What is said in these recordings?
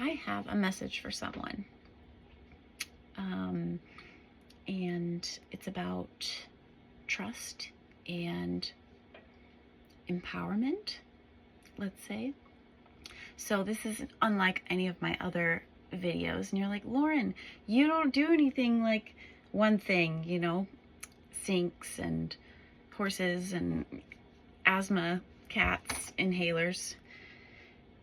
I have a message for someone. And it's about trust and empowerment, let's say. So this is unlike any of my other videos. And you're like, Lauren, you don't do anything like one thing, you know, sinks and horses and asthma, cats, inhalers.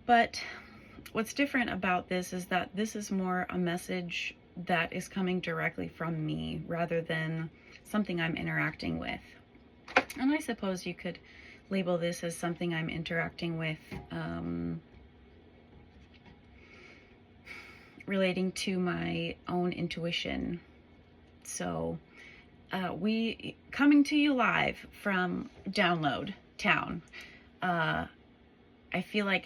But what's different about this is that this is more a message that is coming directly from me rather than something I'm interacting with. And I suppose you could label this as something I'm interacting with, relating to my own intuition. So we coming to you live from Download Town. I feel like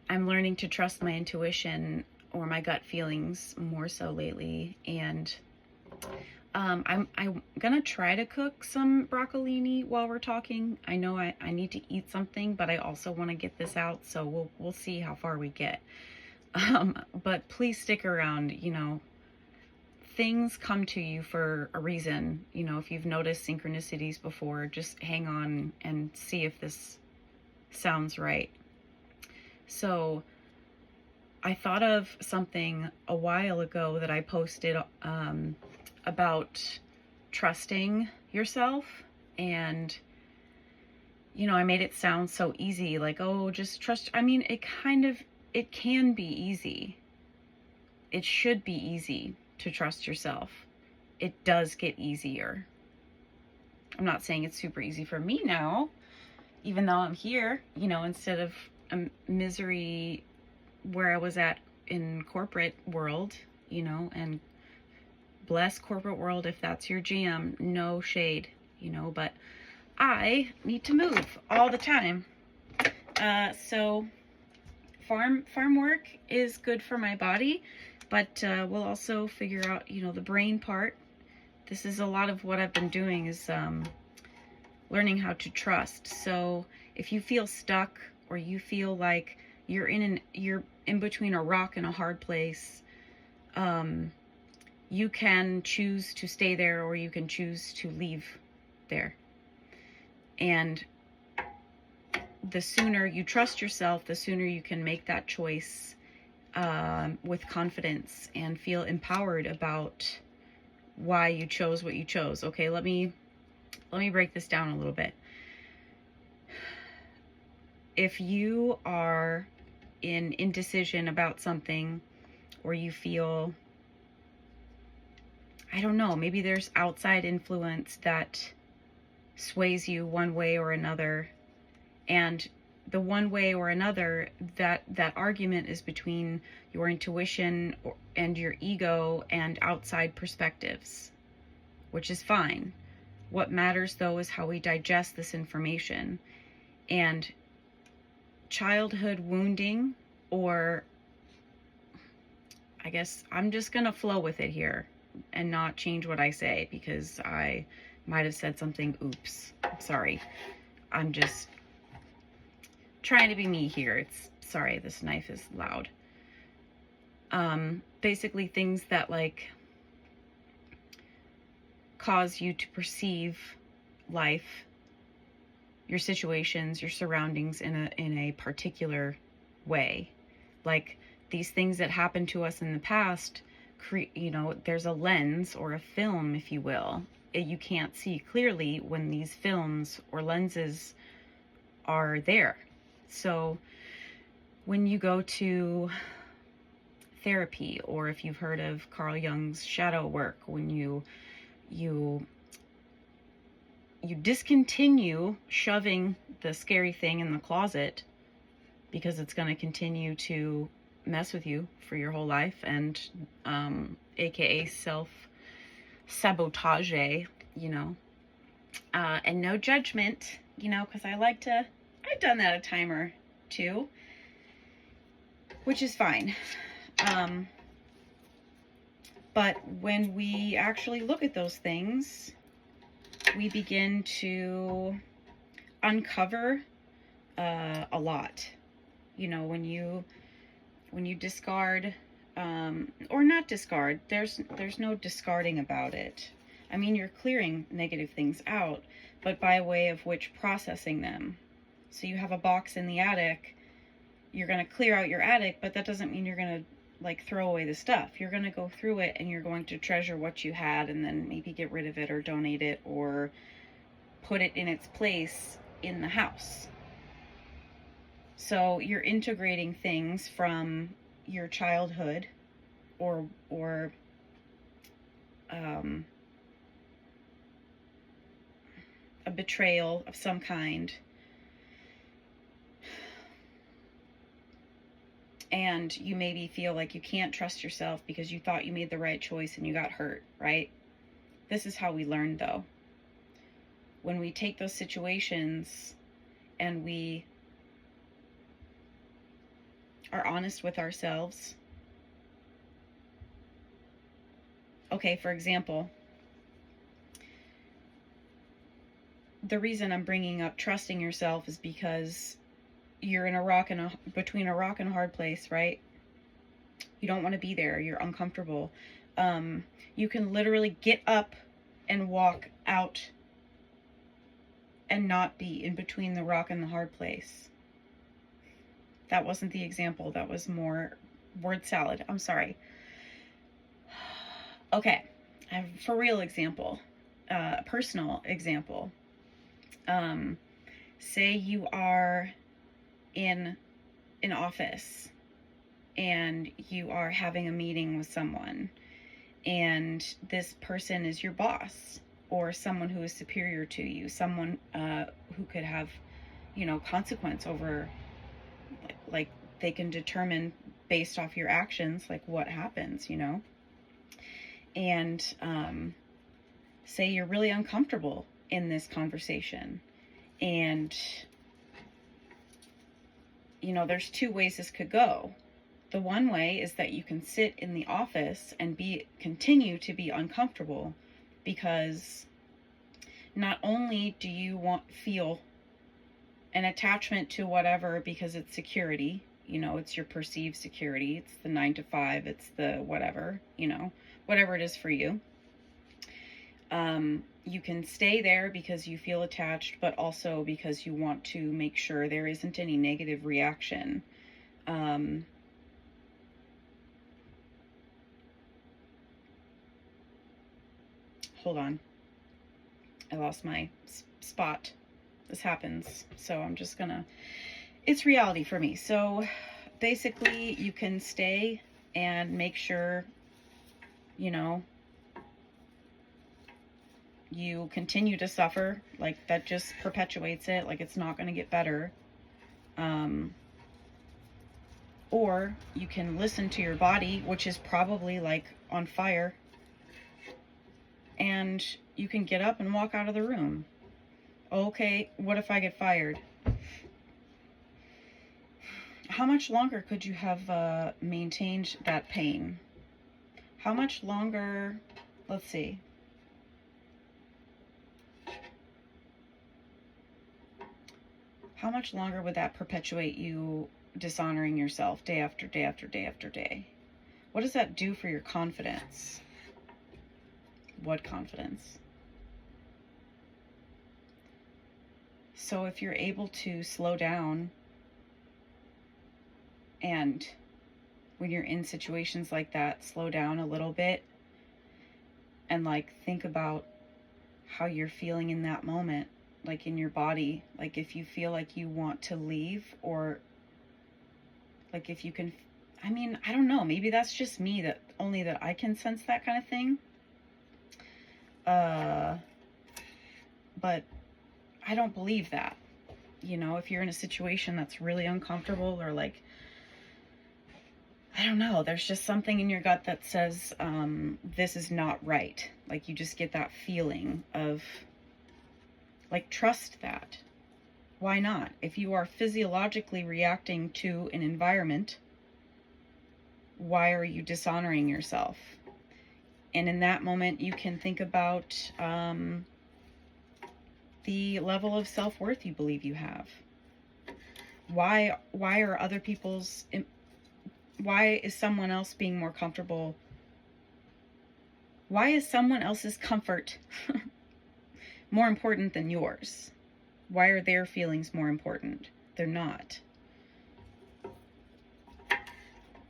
I'm learning to trust my intuition or my gut feelings more so lately. And I'm gonna try to cook some broccolini while we're talking. I know I need to eat something, but I also want to get this out, so we'll see how far we get. But please stick around. You know, things come to you for a reason. You know, if you've noticed synchronicities before, just hang on and see if this sounds right. So I thought of something a while ago that I posted about trusting yourself. And, you know, I made it sound so easy, like, oh, just trust. I mean, it can be easy. It should be easy to trust yourself. It does get easier. I'm not saying it's super easy for me now, even though I'm here, you know, instead of a misery where I was at in corporate world, you know, and bless corporate world if that's your jam, no shade, you know, but I need to move all the time. So farm work is good for my body, but we'll also figure out, you know, the brain part. This is a lot of what I've been doing is learning how to trust. So if you feel stuck or you feel like you're in between a rock and a hard place, you can choose to stay there or you can choose to leave there. And the sooner you trust yourself, the sooner you can make that choice with confidence and feel empowered about why you chose what you chose. Okay, let me break this down a little bit. If you are in indecision about something, or you feel, I don't know, maybe there's outside influence that sways you one way or another, and the one way or another, that argument is between your intuition and your ego and outside perspectives, which is fine. What matters though is how we digest this information. And childhood wounding, or I guess I'm just gonna flow with it here and not change what I say because I might have said something, oops, I'm sorry. I'm just trying to be me here. Sorry, this knife is loud. Basically things that like cause you to perceive life, your situations, your surroundings in a particular way. Like these things that happened to us in the past, you know, there's a lens or a film, if you will. You can't see clearly when these films or lenses are there. So when you go to therapy, or if you've heard of Carl Jung's shadow work, when you discontinue shoving the scary thing in the closet because it's going to continue to mess with you for your whole life, and aka self-sabotage, you know, and no judgment, you know, because I've done that a time or two, which is fine. But when we actually look at those things, we begin to uncover a lot. You know, when you when you discard, or not discard, there's no discarding about it. I mean, you're clearing negative things out, but by way of which processing them. So you have a box in the attic, you're going to clear out your attic, but that doesn't mean you're going to like throw away the stuff. You're going to go through it and you're going to treasure what you had and then maybe get rid of it or donate it or put it in its place in the house. So you're integrating things from your childhood or a betrayal of some kind, and you maybe feel like you can't trust yourself because you thought you made the right choice and you got hurt, right? This is how we learn, though. When we take those situations and we are honest with ourselves. Okay, for example, the reason I'm bringing up trusting yourself is because you're in between a rock and a hard place, right? You don't want to be there. You're uncomfortable. You can literally get up and walk out and not be in between the rock and the hard place. That wasn't the example. That was more word salad. I'm sorry. Okay, I have a for real example, a personal example. Say you are in an office and you are having a meeting with someone, and this person is your boss or someone who is superior to you, someone who could have, consequence over, like they can determine based off your actions, like what happens, and say you're really uncomfortable in this conversation, and there's two ways this could go. The one way is that you can sit in the office and continue to be uncomfortable because not only do you feel an attachment to whatever because it's security, it's your perceived security, it's the 9 to 5, it's the whatever, whatever it is for you. You can stay there because you feel attached, but also because you want to make sure there isn't any negative reaction. Hold on. I lost my spot. This happens. So I'm just gonna, it's reality for me. So basically you can stay and make sure, you continue to suffer, like that just perpetuates it, like it's not going to get better. Or you can listen to your body, which is probably like on fire, and you can get up and walk out of the room. Okay, what if I get fired? How much longer could you have maintained that pain? How much longer, let's see. How much longer would that perpetuate you dishonoring yourself day after day after day after day? What does that do for your confidence? What confidence? So if you're able to slow down, and when you're in situations like that, slow down a little bit and like think about how you're feeling in that moment, like in your body, like if you feel like you want to leave, or like if you can, I don't know, maybe that's just me, that only that I can sense that kind of thing. But I don't believe that, if you're in a situation that's really uncomfortable, or like, I don't know, there's just something in your gut that says, this is not right. Like you just get that feeling of, like, trust that. Why not? If you are physiologically reacting to an environment, why are you dishonoring yourself? And in that moment, you can think about the level of self-worth you believe you have. Why are other people's Why is someone else being more comfortable? Why is someone else's comfort more important than yours? Why are their feelings more important? They're not.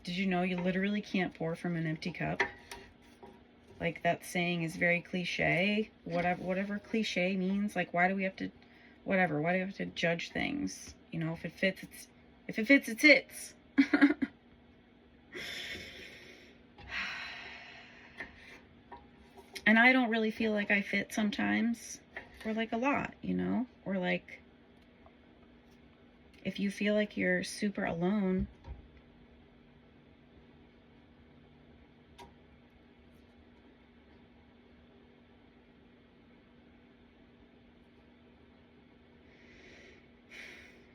Did you know you literally can't pour from an empty cup? Like, that saying is very cliche. Whatever cliche means. Like, why do we have to, whatever, why do we have to judge things? You know, if it fits, it fits. And I don't really feel like I fit sometimes, or like a lot, you know? Or like, if you feel like you're super alone,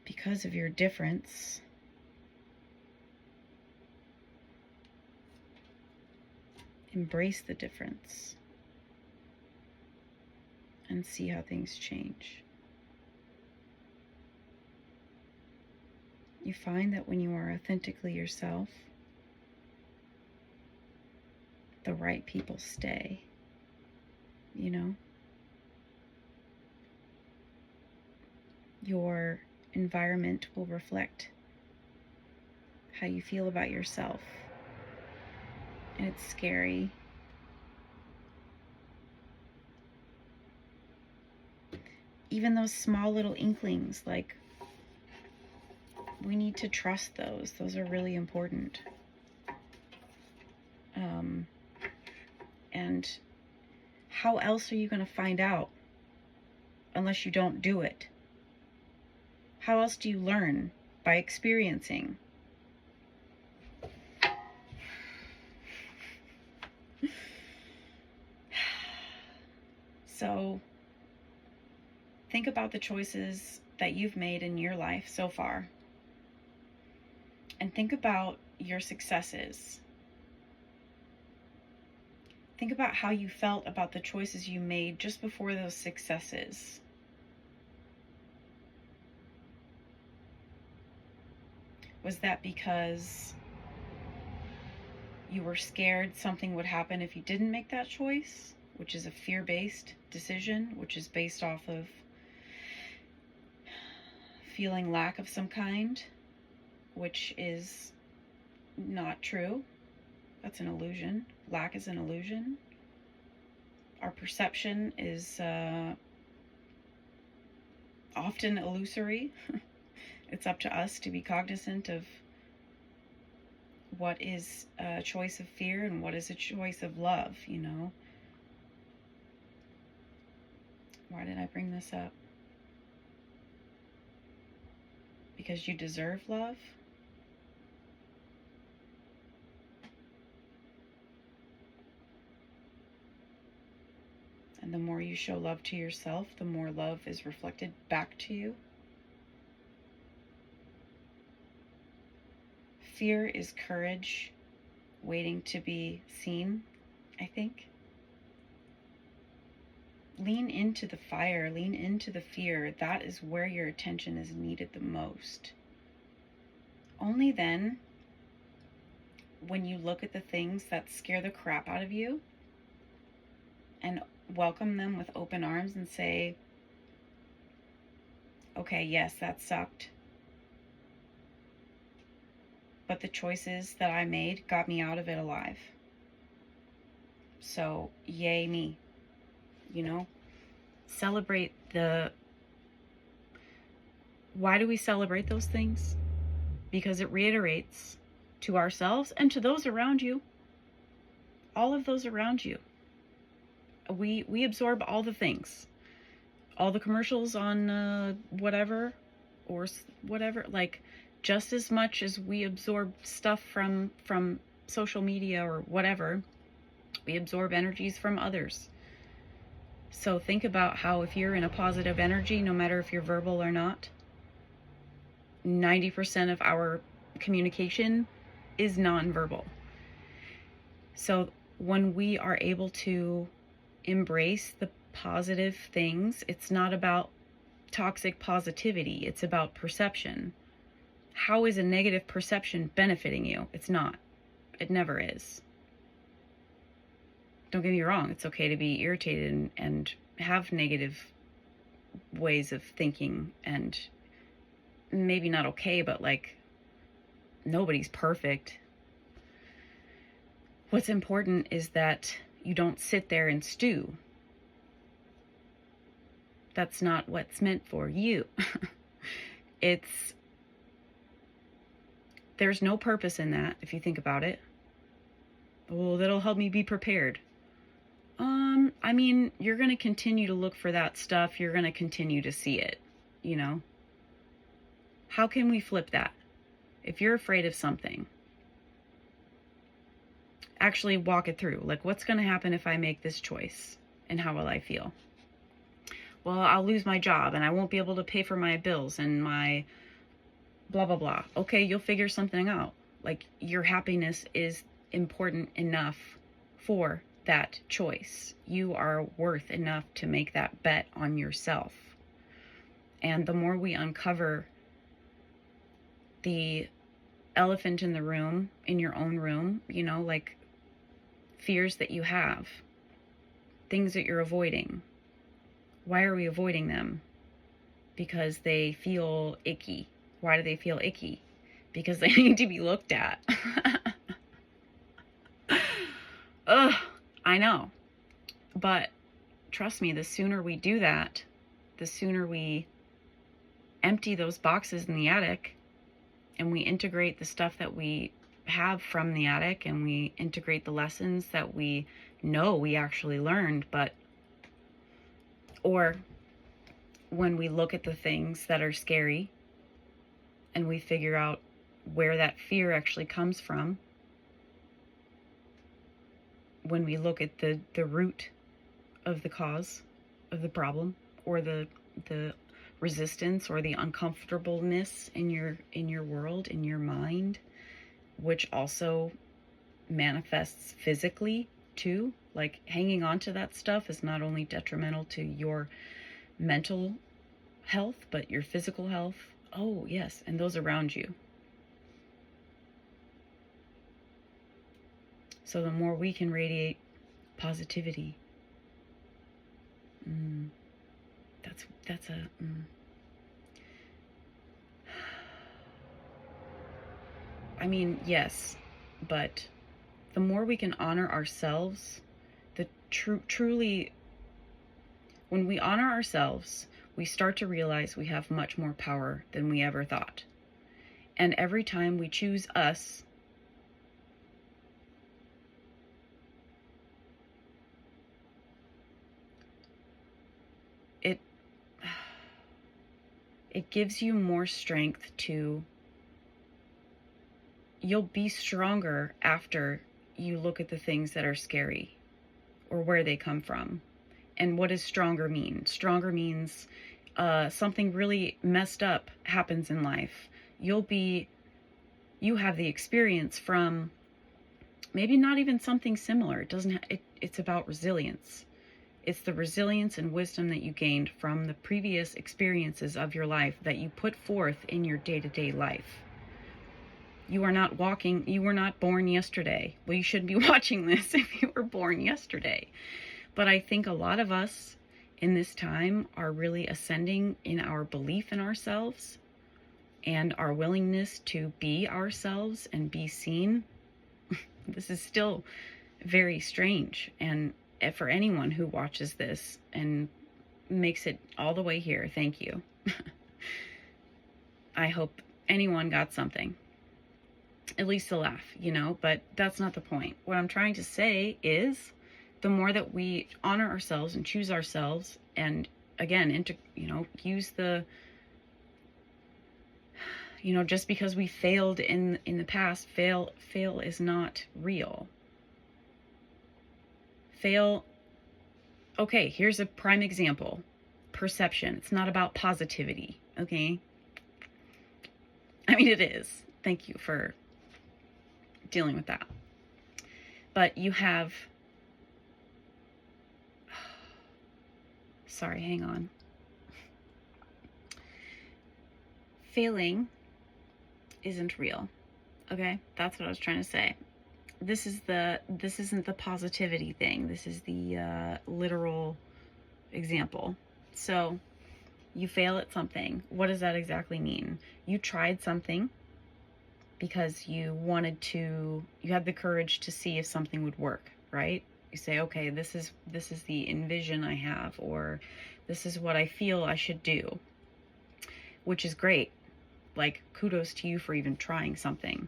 because of your difference, embrace the difference and see how things change. You find that when you are authentically yourself, the right people stay, you know? Your environment will reflect how you feel about yourself. And it's scary. Even those small little inklings, like, we need to trust those. Those are really important. And how else are you going to find out unless you don't do it? How else do you learn? By experiencing. So think about the choices that you've made in your life so far. And think about your successes. Think about how you felt about the choices you made just before those successes. Was that because you were scared something would happen if you didn't make that choice, which is a fear-based decision, which is based off of feeling lack of some kind, which is not true? That's an illusion. Lack is an illusion. Our perception is often illusory. It's up to us to be cognizant of what is a choice of fear and what is a choice of love, you know? Why did I bring this up? Because you deserve love? And the more you show love to yourself, the more love is reflected back to you. Fear is courage waiting to be seen, I think. Lean into the fire, lean into the fear. That is where your attention is needed the most. Only then, when you look at the things that scare the crap out of you and welcome them with open arms and say, okay, yes, that sucked, but the choices that I made got me out of it alive. So, yay me. You know? Celebrate the... Why do we celebrate those things? Because it reiterates to ourselves and to those around you, all of those around you. We absorb all the things, all the commercials on whatever, or whatever, like, just as much as we absorb stuff from social media or whatever, we absorb energies from others. So think about how if you're in a positive energy, no matter if you're verbal or not, 90% of our communication is nonverbal. So when we are able to embrace the positive things, it's not about toxic positivity, it's about perception. how is a negative perception benefiting you? It's not. It never is. Don't get me wrong. It's okay to be irritated and have negative ways of thinking, and maybe not okay, but like, nobody's perfect. What's important is that you don't sit there and stew. That's not what's meant for you. There's no purpose in that if you think about it. Well, that'll help me be prepared. I mean, you're going to continue to look for that stuff. You're going to continue to see it, you know? How can we flip that? If you're afraid of something, actually walk it through. Like, what's going to happen if I make this choice? And how will I feel? Well, I'll lose my job and I won't be able to pay for my bills and my blah, blah, blah. Okay, you'll figure something out. Like, your happiness is important enough for that choice. You are worth enough to make that bet on yourself. And the more we uncover the elephant in the room, in your own room, you know, like fears that you have, things that you're avoiding. Why are we avoiding them? Because they feel icky. Why do they feel icky? Because they need to be looked at. Ugh, I know. But trust me, the sooner we do that, the sooner we empty those boxes in the attic and we integrate the stuff that we have from the attic, and we integrate the lessons that we know we actually learned, or when we look at the things that are scary and we figure out where that fear actually comes from, when we look at the root of the cause of the problem, or the resistance or the uncomfortableness in your world, in your mind, which also manifests physically too. Like, hanging on to that stuff is not only detrimental to your mental health, but your physical health. Oh, yes, and those around you. So the more we can radiate positivity, that's a I mean, yes, but the more we can honor ourselves, truly, when we honor ourselves, we start to realize we have much more power than we ever thought. And every time we choose us, it gives you more strength you'll be stronger after you look at the things that are scary or where they come from. And what does stronger mean? Stronger means something really messed up happens in life. You have the experience from maybe not even something similar. It's about resilience. It's the resilience and wisdom that you gained from the previous experiences of your life that you put forth in your day-to-day life. You were not born yesterday. Well, you shouldn't be watching this if you were born yesterday. But I think a lot of us in this time are really ascending in our belief in ourselves and our willingness to be ourselves and be seen. This is still very strange. And for anyone who watches this and makes it all the way here, thank you. I hope anyone got something. At least a laugh, you know, but that's not the point. What I'm trying to say is, the more that we honor ourselves and choose ourselves, and again, use the, just because we failed in the past, fail is not real. Okay, here's a prime example. Perception. It's not about positivity, okay? I mean, it is. Thank you for dealing with that. But you have... Sorry, hang on. Failing isn't real. Okay? That's what I was trying to say. This isn't the positivity thing. This is the literal example. So, you fail at something. What does that exactly mean? You tried something because you had the courage to see if something would work, right? You say, okay, this is the envision I have, or this is what I feel I should do, which is great. Like, kudos to you for even trying something.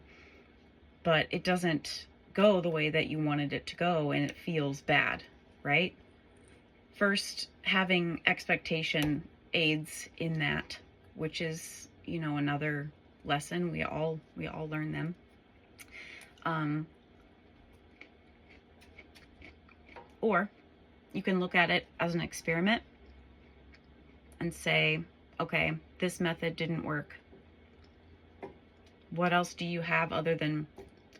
But it doesn't go the way that you wanted it to go, and it feels bad, right? First, having expectation aids in that, which is, another lesson. We all learn them. Or you can look at it as an experiment and say, okay, this method didn't work. What else do you have other than,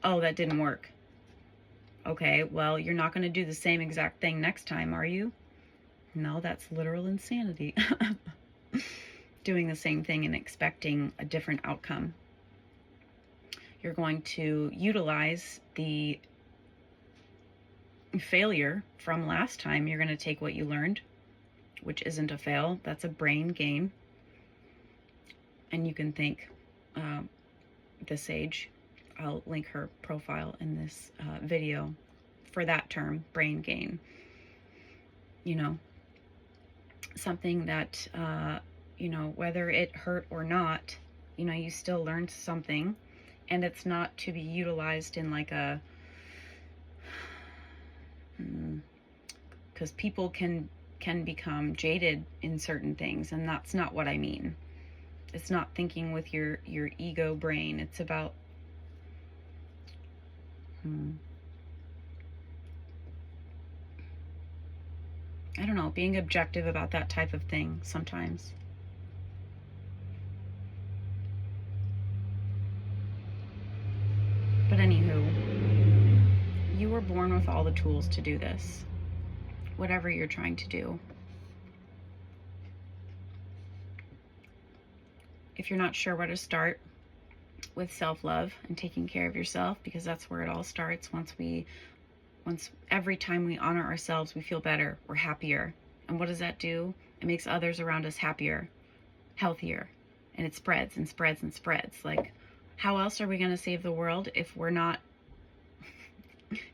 oh, that didn't work? Okay, well, you're not going to do the same exact thing next time, are you? No, that's literal insanity. Doing the same thing and expecting a different outcome. You're going to utilize the failure from last time. You're going to take what you learned, which isn't a fail, that's a brain gain. And you can thank the sage. I'll link her profile in this video for that term, brain gain. Something that, whether it hurt or not, you still learned something, and it's not to be utilized in like because people can become jaded in certain things, and that's not what I mean. It's not thinking with your ego brain. It's about I don't know, being objective about that type of thing sometimes. But anywho, you were born with all the tools to do this, whatever you're trying to do. If you're not sure where to start with self-love and taking care of yourself, because that's where it all starts. Every time we honor ourselves, we feel better, we're happier. And what does that do? It makes others around us happier, healthier, and it spreads and spreads and spreads. Like, how else are we going to save the world if we're not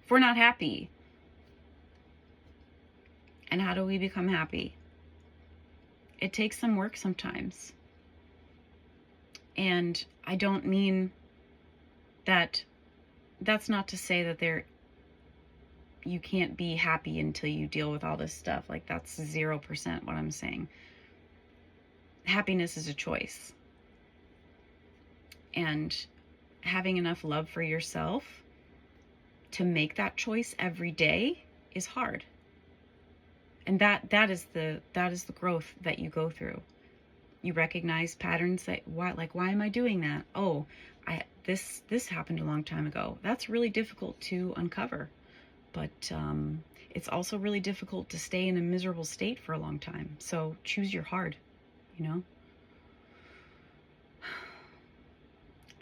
happy? And how do we become happy? It takes some work sometimes. And I don't mean that, that's not to say that you can't be happy until you deal with all this stuff. Like, that's 0% what I'm saying. Happiness is a choice. And having enough love for yourself to make that choice every day is hard. And that is the growth that you go through. You recognize patterns that, why am I doing that? Oh, this happened a long time ago. That's really difficult to uncover. But it's also really difficult to stay in a miserable state for a long time. So choose your hard,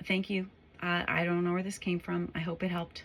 Thank you. I don't know where this came from. I hope it helped.